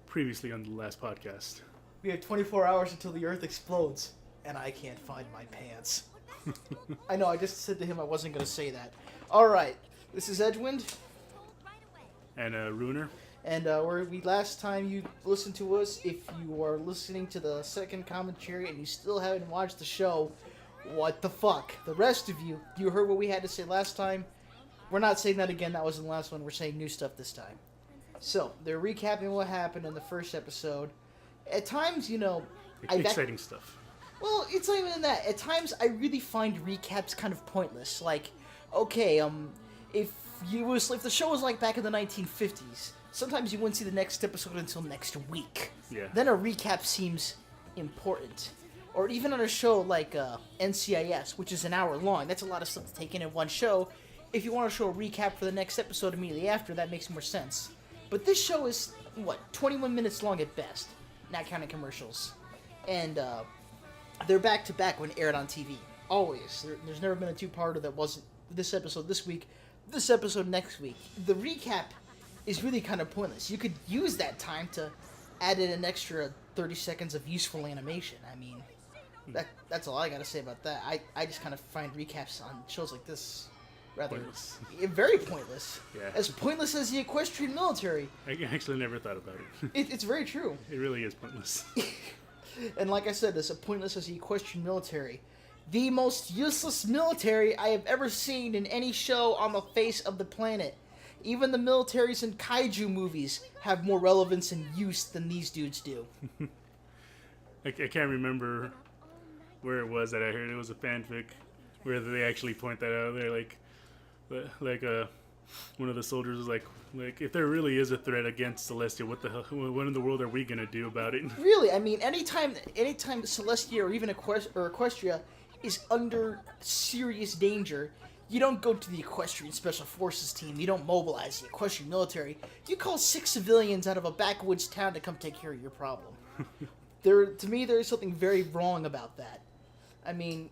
Previously on the last podcast. We have 24 hours until the Earth explodes, and I can't find my pants. I know, I just said to him I wasn't going to say that. Alright, this is Edgewind. And Ruiner. And last time you listened to us, if you are listening to the second commentary and you still haven't watched the show, what the fuck? The rest of you, you heard what we had to say last time. We're not saying that again, that was in the last one. We're saying new stuff this time. So, they're recapping what happened in the first episode. At times, exciting stuff. Well, it's not even that. At times, I really find recaps kind of pointless. Like, okay, if the show was like back in the 1950s, sometimes you wouldn't see the next episode until next week. Yeah. Then a recap seems important. Or even on a show like NCIS, which is an hour long. That's a lot of stuff to take in one show. If you want to show a recap for the next episode immediately after, that makes more sense. But this show is, 21 minutes long at best, not counting commercials. And they're back-to-back when aired on TV. Always. There's never been a two-parter that wasn't this episode this week, this episode next week. The recap is really kind of pointless. You could use that time to add in an extra 30 seconds of useful animation. I mean, that's all I got to say about that. I just kind of find recaps on shows like this rather pointless. Very pointless. Yeah. As pointless as the equestrian military. I actually never thought about it. It's very true. It really is pointless. And like I said, it's as pointless as the equestrian military. The most useless military I have ever seen in any show on the face of the planet. Even the militaries in kaiju movies have more relevance and use than these dudes do. I can't remember where it was that I heard it was a fanfic where they actually point that out. They're like one of the soldiers was like if there really is a threat against Celestia, what the hell? What in the world are we gonna do about it? Really, I mean, anytime Celestia or even Equestria is under serious danger, you don't go to the Equestrian Special Forces team. You don't mobilize the Equestrian military. You call 6 civilians out of a backwoods town to come take care of your problem. To me, there is something very wrong about that. I mean,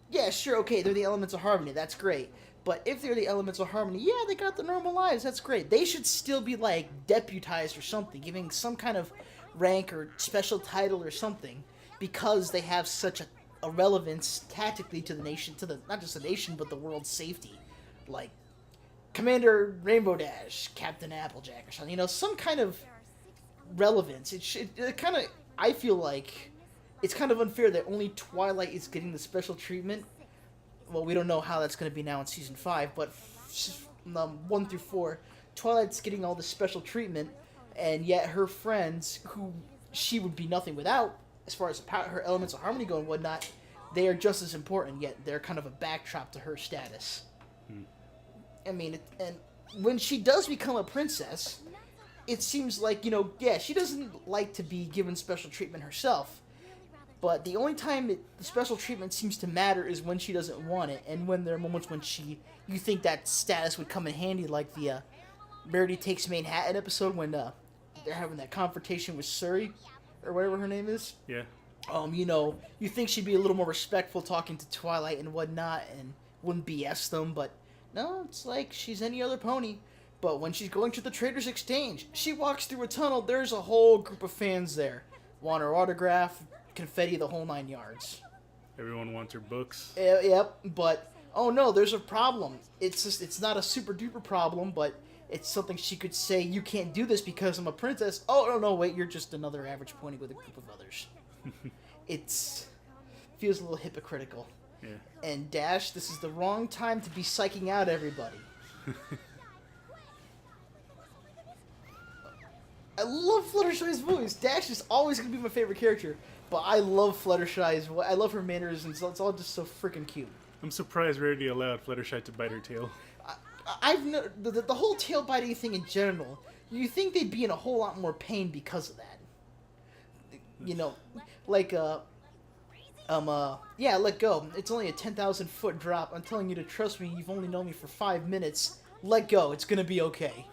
yeah, sure, okay, they're the elements of harmony. That's great. But if they're the elements of harmony, yeah, they got the normal lives. That's great. They should still be, deputized or something, giving some kind of rank or special title or something, because they have such a relevance tactically to the nation, not just the nation, but the world's safety. Like Commander Rainbow Dash, Captain Applejack or something. Some kind of relevance. I feel like it's kind of unfair that only Twilight is getting the special treatment. Well, we don't know how that's going to be now in Season 5, but 1 through 4, Twilight's getting all this special treatment, and yet her friends, who she would be nothing without, as far as her elements of harmony go and whatnot, they are just as important, yet they're kind of a backdrop to her status. I mean, and when she does become a princess, it seems like, she doesn't like to be given special treatment herself, but the only time the special treatment seems to matter is when she doesn't want it, and when there are moments when you think that status would come in handy, like the Rarity Takes Manhattan episode when they're having that confrontation with Suri, or whatever her name is. Yeah. You think she'd be a little more respectful talking to Twilight and whatnot, and wouldn't BS them, but no, it's like she's any other pony. But when she's going to the Trader's Exchange, she walks through a tunnel, there's a whole group of fans there. Want her autograph, confetti, the whole 9 yards. Everyone wants her books. Yep, but, oh no, there's a problem. It's not a super duper problem, but it's something she could say, you can't do this because I'm a princess. Oh, no, wait, you're just another average pony with a group of others. Feels a little hypocritical. Yeah. And Dash, this is the wrong time to be psyching out everybody. I love Fluttershy's voice. Dash is always going to be my favorite character, but I love Fluttershy's voice. I love her manners, and it's all just so freaking cute. I'm surprised Rarity allowed Fluttershy to bite her tail. The whole tail biting thing in general, you think they'd be in a whole lot more pain because of that. Let go. It's only a 10,000 foot drop. I'm telling you to trust me. You've only known me for 5 minutes. Let go. It's gonna be okay.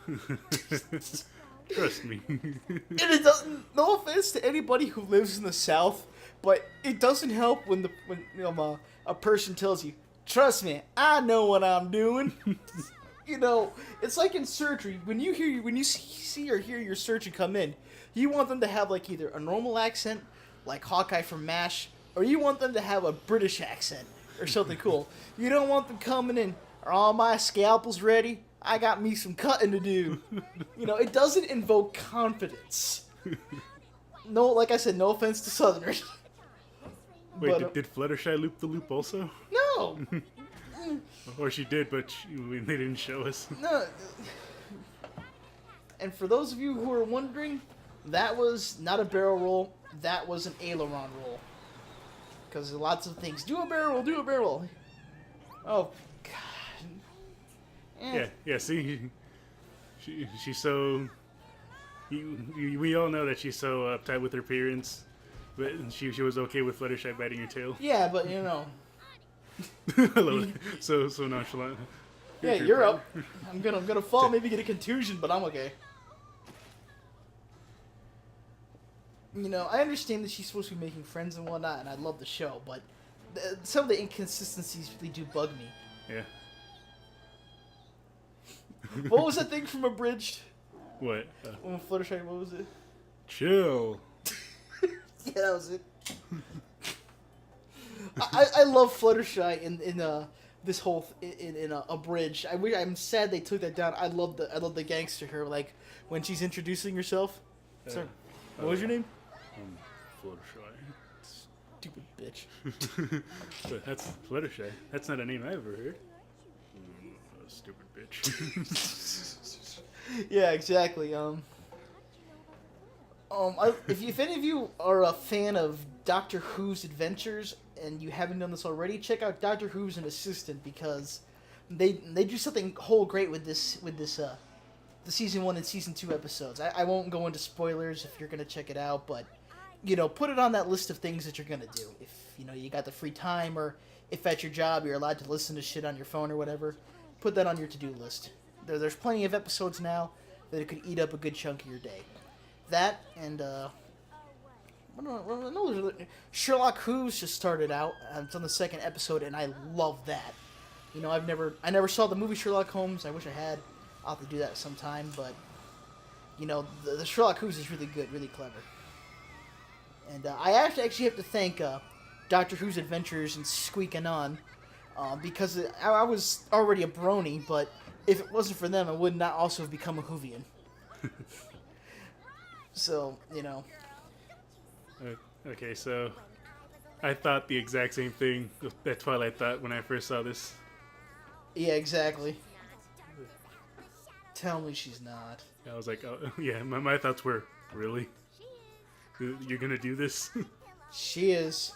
Trust me. And it doesn't. No offense to anybody who lives in the South, but it doesn't help when a person tells you, "Trust me, I know what I'm doing." You know, it's like in surgery. When you see or hear your surgeon come in, you want them to have like either a normal accent, like Hawkeye from MASH, or you want them to have a British accent or something cool. You don't want them coming in. Are all my scalpels ready? I got me some cutting to do. You know, it doesn't invoke confidence. No, like I said, no offense to Southerners. Wait, But, did Fluttershy loop the loop also? No. Or she did, but they didn't show us. No. And for those of you who are wondering, that was not a barrel roll. That was an aileron roll. Because lots of things. Do a barrel roll. Do a barrel roll. Oh, God. Yeah. See, she's so. We all know that she's so uptight with her appearance, but she was okay with Fluttershy biting her tail. Yeah, but you know. Hello. So nonchalant. Yeah, you're up. I'm gonna fall, maybe get a contusion, but I'm okay. You know, I understand that she's supposed to be making friends and whatnot, and I love the show, but some of the inconsistencies really do bug me. Yeah. What was that thing from Abridged? What? When Fluttershy, what was it? Chill. Yeah, that was it. I love Fluttershy in this whole in Abridged. I'm sad they took that down. I love the gangster her, like when she's introducing herself. Sorry, what was your name? Fluttershy. Stupid bitch. But that's Fluttershy. That's not a name I ever heard. Stupid bitch. Yeah, exactly. If any of you are a fan of Doctor Who's adventures and you haven't done this already, check out Doctor Who's an Assistant, because they do something whole great with the season 1 and season 2 episodes. I won't go into spoilers if you're gonna check it out, but you know, put it on that list of things that you're gonna do. If you know you got the free time, or if at your job you're allowed to listen to shit on your phone or whatever, put that on your to-do list. There's plenty of episodes now that it could eat up a good chunk of your day. That and Sherlock Who's just started out. It's on the 2nd episode, and I love that. You know, I never saw the movie Sherlock Holmes. I wish I had. I'll have to do that sometime. But you know, the Sherlock Who's is really good, really clever. And I actually have to thank Doctor Who's Adventures and Squeaking On, because I was already a brony, but if it wasn't for them, I would not also have become a Whovian. So, you know. Okay, so I thought the exact same thing that Twilight thought when I first saw this. Yeah, exactly. Tell me she's not. I was like, oh, yeah, my thoughts were, really? You're gonna do this? She is.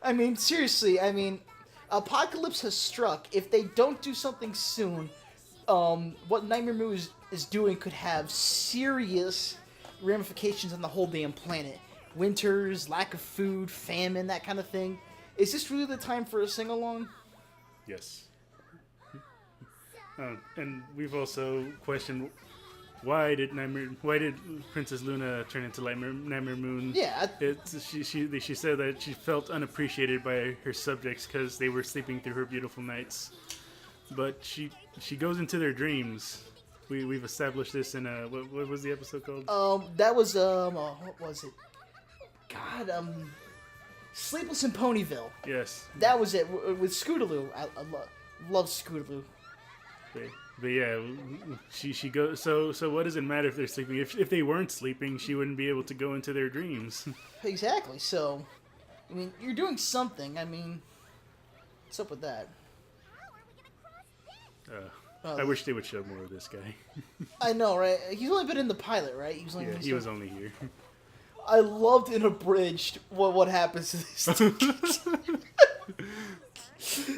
I mean, seriously, Apocalypse has struck. If they don't do something soon, what Nightmare Moon is doing could have serious ramifications on the whole damn planet. Winters, lack of food, famine, that kind of thing. Is this really the time for a sing-along? Yes. And we've also questioned why did Princess Luna turn into Nightmare Moon? Yeah. She said that she felt unappreciated by her subjects because they were sleeping through her beautiful nights. But she goes into their dreams. We've established this in what was the episode called? That was what was it? God, Sleepless in Ponyville. Yes. That was it with Scootaloo. I love Scootaloo. But yeah, she goes. So what does it matter if they're sleeping? If they weren't sleeping, she wouldn't be able to go into their dreams. Exactly. So, I mean, you're doing something. I mean, what's up with that? I wish they would show more of this guy. I know, right? He's only been in the pilot, right? He was only here. I loved in Abridged what happens to this.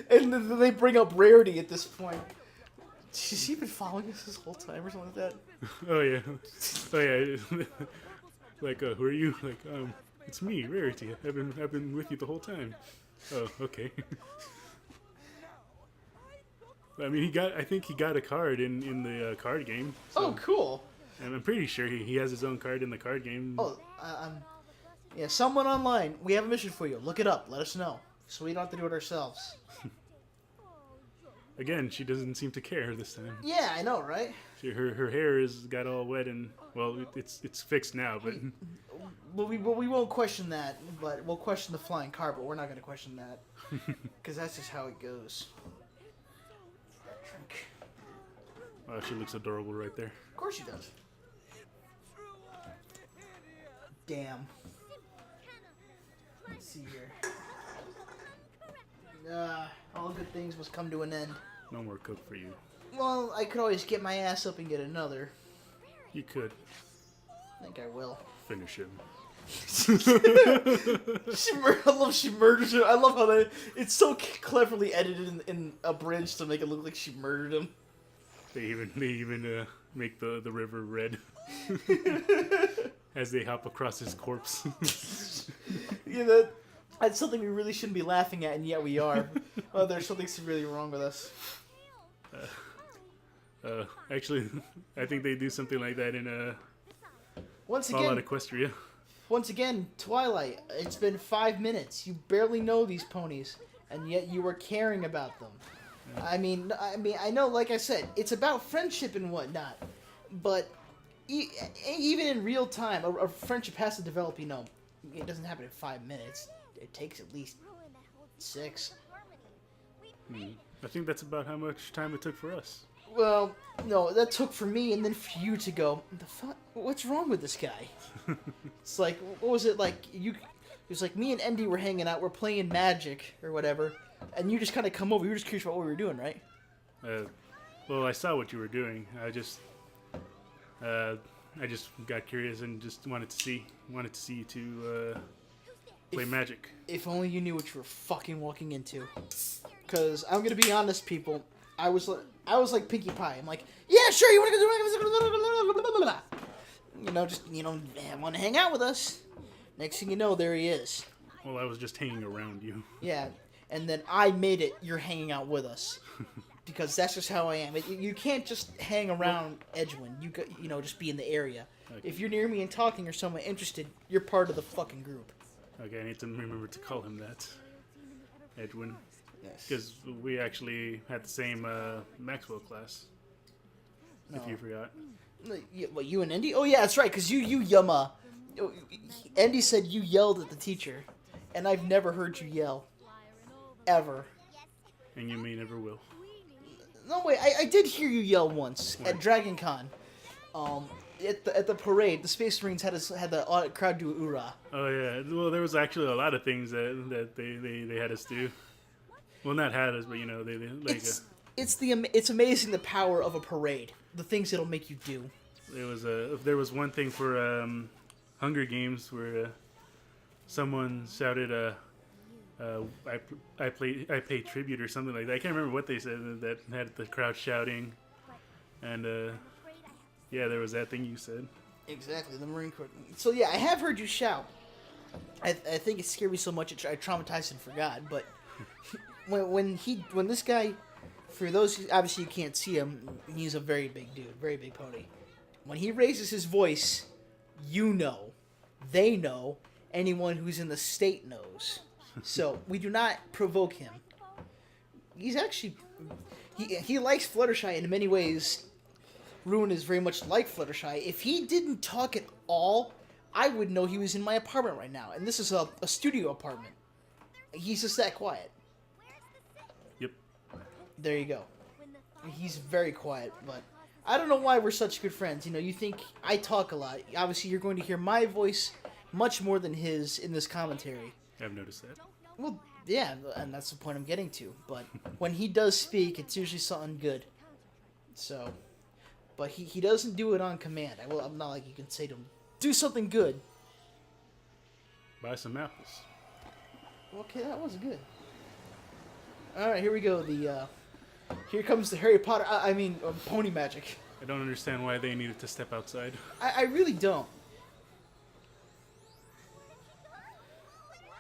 And then they bring up Rarity at this point. Has he been following us this whole time or something like that? Oh yeah. Like, who are you? Like, it's me, Rarity. I've been with you the whole time. Oh, okay. I mean, I think he got a card in the card game. So. Oh, cool. And I'm pretty sure he has his own card in the card game. Oh, yeah, someone online. We have a mission for you. Look it up. Let us know. So we don't have to do it ourselves. Again, she doesn't seem to care this time. Yeah, I know, right? Her hair is got all wet and well, it's fixed now, but We won't question that, but we'll question the flying car, but we're not going to question that. Because that's just how it goes. Drink. oh, she looks adorable right there. Of course she does. Damn. Let's see here. All good things must come to an end. No more Coke for you. Well, I could always get my ass up and get another. You could I think I will. finish him. I love she murders him. I love how it's so cleverly edited in a bridge to make it look like she murdered him. They even make the river red as they hop across his corpse. You know, that's something we really shouldn't be laughing at, and yet we are. Oh, there's something severely wrong with us. Actually, I think they do something like that in Once Fallout again, Equestria. Once again, Twilight, it's been 5 minutes. You barely know these ponies, and yet you are caring about them. Yeah. I mean, I know, like I said, it's about friendship and whatnot, but even in real time, a friendship has to develop, you know. It doesn't happen in 5 minutes. It takes at least 6. I think that's about how much time it took for us. Well, no, that took for me and then for you to go, the fuck? What's wrong with this guy? It's like, what was it like? It was like me and Andy were hanging out, we're playing Magic or whatever, and you just kind of come over. You were just curious about what we were doing, right? Well, I saw what you were doing. I just got curious and just wanted to see you two play Magic. If only you knew what you were fucking walking into. Because I'm gonna be honest, people. I was like Pinkie Pie. I'm like, yeah, sure. You want to go do? Just want to hang out with us. Next thing you know, there he is. Well, I was just hanging around you. Yeah, and then I made it. You're hanging out with us. Because that's just how I am. You can't just hang around Edgewind. Just be in the area. Okay. If you're near me and talking or someone interested, you're part of the fucking group. Okay, I need to remember to call him that. Edwin. Yes. Because we actually had the same Maxwell class. No. If you forgot. What, you and Andy? Oh yeah, that's right. Because you Yuma. Andy said you yelled at the teacher, and I've never heard you yell, ever. And you may never will. No wait, I did hear you yell once at Dragon Con. At the parade, the Space Marines had the crowd do oorah. Oh yeah, well there was actually a lot of things that they had us do. Well, not had us, but they like. It's amazing the power of a parade. The things it'll make you do. There was one thing for Hunger Games where someone shouted I pay tribute or something like that. I can't remember what they said that had the crowd shouting, and yeah, there was that thing you said. Exactly, the Marine Corps. So yeah, I have heard you shout. I think it scared me so much I traumatized and forgot. But when this guy, for those who, obviously you can't see him, he's a very big dude, very big pony. When he raises his voice, they know, anyone who's in the state knows. So we do not provoke him. He's actually he likes Fluttershy in many ways. Ruin is very much like Fluttershy. If he didn't talk at all, I would know he was in my apartment right now. And this is a studio apartment. He's just that quiet. Yep. There you go. He's very quiet, but I don't know why we're such good friends. You think I talk a lot. Obviously, you're going to hear my voice much more than his in this commentary. I've noticed that. Well, yeah, and that's the point I'm getting to. But when he does speak, it's usually something good. So, but he doesn't do it on command. I'm not like you can say to him, do something good. Buy some apples. Okay, that was good. All right, here we go. Here comes the Harry Potter. Pony magic. I don't understand why they needed to step outside. I really don't.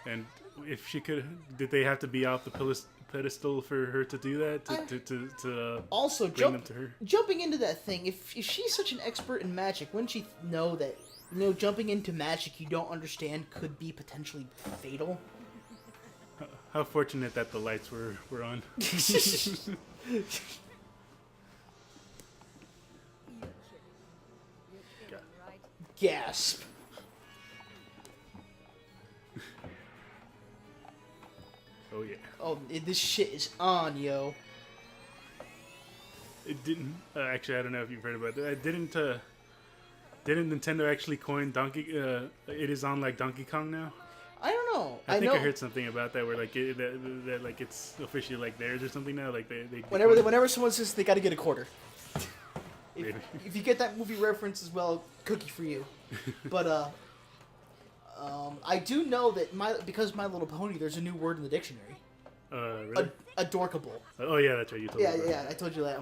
And if she could, did they have to be off the pedestal for her to do that? To also bring them to her? Jumping into that thing, if she's such an expert in magic, wouldn't she know that jumping into magic you don't understand could be potentially fatal? How fortunate that the lights were on. Gasp. Oh yeah. Oh, this shit is on, yo. It didn't. Actually, I don't know if you've heard about that. Didn't Nintendo actually coin Donkey? It is on like Donkey Kong now. I don't know. I think know. I heard something about that where like that like it's officially like theirs or something now. Like they Whenever someone says they got to get a quarter. Maybe. If you get that movie reference as well, cookie for you. But I do know that because My Little Pony, there's a new word in the dictionary. Really? Adorkable. Oh yeah, that's right. You told me. Yeah. I told you that.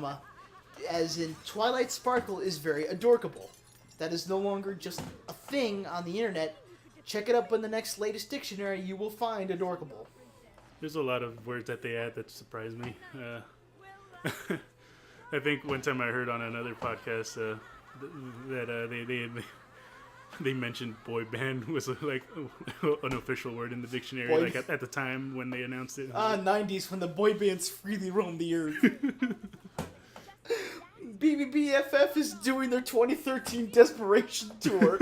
As in, Twilight Sparkle is very adorkable. That is no longer just a thing on the internet. Check it up in the next latest dictionary. You will find adorkable. There's a lot of words that they add that surprise me. I think one time I heard on another podcast that they mentioned boy band was like an official word in the dictionary. Like at the time when they announced it. 90s when the boy bands freely roamed the earth. BBBFF is doing their 2013 Desperation Tour.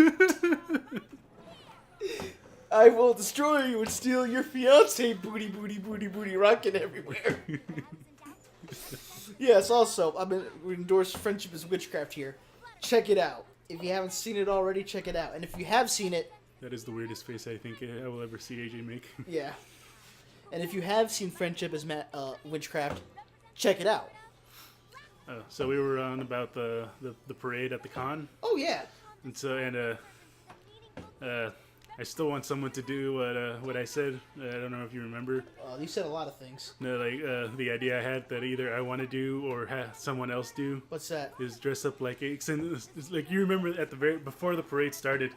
I will destroy you and steal your fiance, booty, booty, booty, booty, rocking everywhere. Yes, also, we endorse Friendship is Witchcraft here. Check it out. If you haven't seen it already, check it out. And if you have seen it... That is the weirdest face I think I will ever see AJ make. Yeah. And if you have seen Friendship is Witchcraft, check it out. So we were on about the parade at the con. Oh, yeah. And I still want someone to do what I said. I don't know if you remember. You said a lot of things. No, like the idea I had that either I want to do or have someone else do. What's that? Is dress up like it's like you remember at the before the parade started,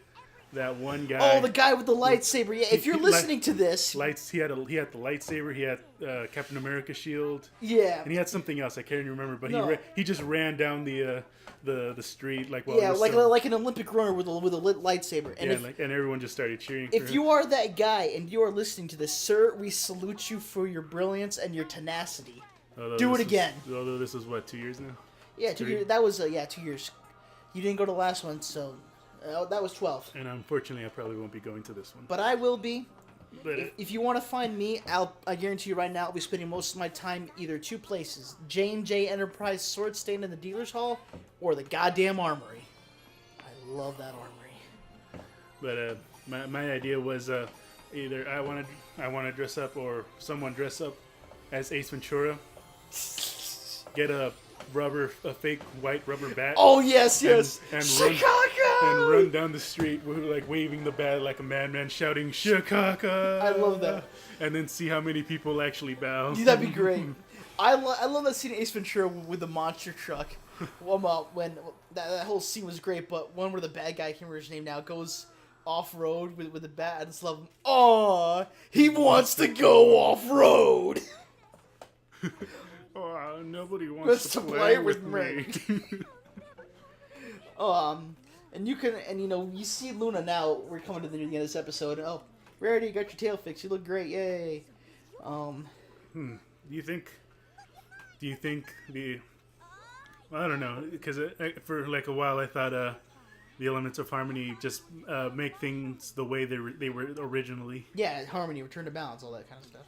that one guy. Oh, the guy with the lightsaber. Yeah, if you're listening to this, he had the lightsaber. He had Captain America shield. Yeah. And he had something else I can't remember, but No. he just ran down the street like like an Olympic runner with a lit lightsaber. And and everyone just started cheering. If you are that guy and you are listening to this, sir, we salute you for your brilliance and your tenacity. Do it again. Although this was what, 2 years now? Yeah, 2 years. That was 2 years. You didn't go to the last one, so that was 12. And unfortunately, I probably won't be going to this one. But I will be. But If you want to find me, I guarantee you right now, I'll be spending most of my time either two places: J&J Enterprise Sword Stand in the dealer's hall, or the goddamn armory. I love that armory. But my idea was either I want to dress up or someone dress up as Ace Ventura, get a fake white rubber bat. Oh yes, and Chicago! run down the street with like waving the bat like a madman, shouting Chicago. I love that. And then see how many people actually bow. Dude, that'd be great. I love that scene of Ace Ventura with the monster truck. When that whole scene was great, but one where the bad guy, I can't remember his name now, goes off road with the bat. I just love him. Oh, he wants to go off road. Oh, nobody wants to play with me. And you see Luna now. We're coming to the end of this episode. Oh, Rarity, you got your tail fixed. You look great. Yay. Do you think the... I don't know, because for like a while I thought the elements of harmony just make things the way they were originally. Yeah, harmony, return to balance, all that kind of stuff.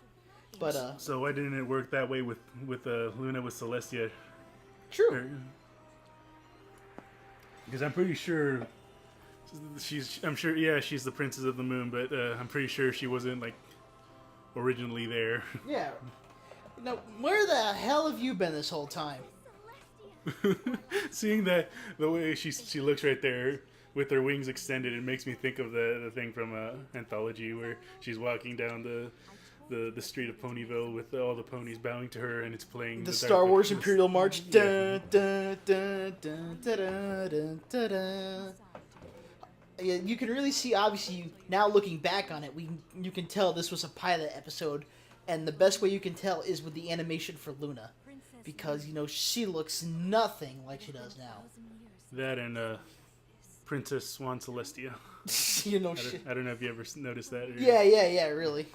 But so why didn't it work that way with Luna with Celestia? True. Because I'm pretty sure she's the princess of the moon, but I'm pretty sure she wasn't like originally there. Yeah. Now, where the hell have you been this whole time? Seeing that the way she looks right there with her wings extended, it makes me think of the thing from Anthology where she's walking down the street of Ponyville with all the ponies bowing to her, and it's playing the Star Wars Imperial March. Yeah. Yeah, you can really see, obviously, now looking back on it, you can tell this was a pilot episode, and the best way you can tell is with the animation for Luna. Because, she looks nothing like she does now. That and Princess Swan Celestia. Shit. I don't know if you ever noticed that. Yeah, really.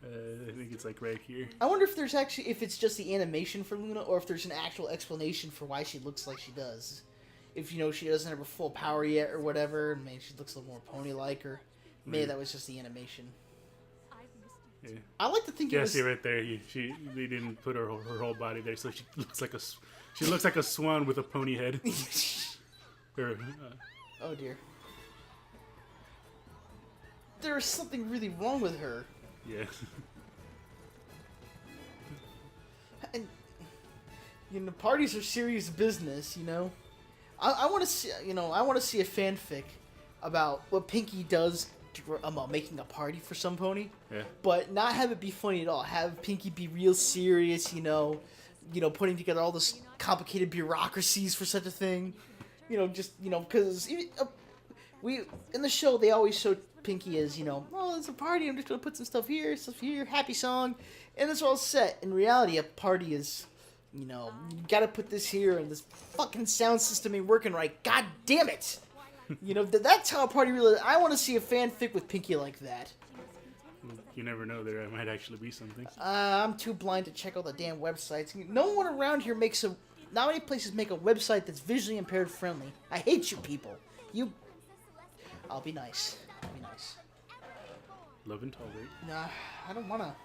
I think it's like right here. I wonder if there's actually, if it's just the animation for Luna, or if there's an actual explanation for why she looks like she does. If, you know, she doesn't have her full power yet or whatever, maybe she looks a little more pony-like, or maybe that was just the animation. Yeah. I like to think Yeah, it was... see right there, they didn't put her whole body there, so she looks like a swan with a pony head. Oh dear. There's something really wrong with her. Yeah. And, you know, parties are serious business, you know? I want to see, you know, I want to see a fanfic about what Pinky does about making a party for some pony. Yeah. But not have it be funny at all. Have Pinky be real serious, you know, putting together all this complicated bureaucracies for such a thing. You know, just, you know, because we in the show they always show Pinky as, you know, oh, it's a party, I'm just gonna put some stuff here, happy song, and it's all set. In reality, a party is, you know, you gotta put this here, and this fucking sound system ain't working right. God damn it! You know, that's how a party really is. I want to see a fanfic with Pinky like that. You never know, there might actually be something. I'm too blind to check all the damn websites. No one around here makes a... Not many places make a website that's visually impaired friendly. I hate you people. You... I'll be nice. I'll be nice. Love and tolerate. Nah, I don't wanna.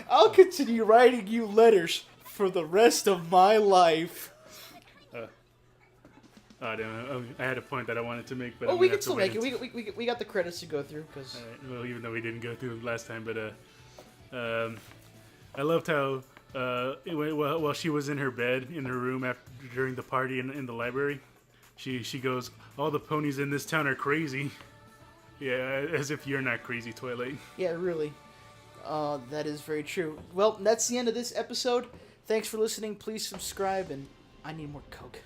I'll continue writing you letters for the rest of my life. Oh, damn, I had a point that I wanted to make, but Oh, we can still make it. We got the credits to go through, because... well, even though we didn't go through them last time, but I loved how while she was in her bed in her room during the party in the library, she goes, all the ponies in this town are crazy. Yeah, as if you're not crazy, Twilight. Yeah, really. That is very true. Well, that's the end of this episode. Thanks for listening. Please subscribe, and I need more Coke.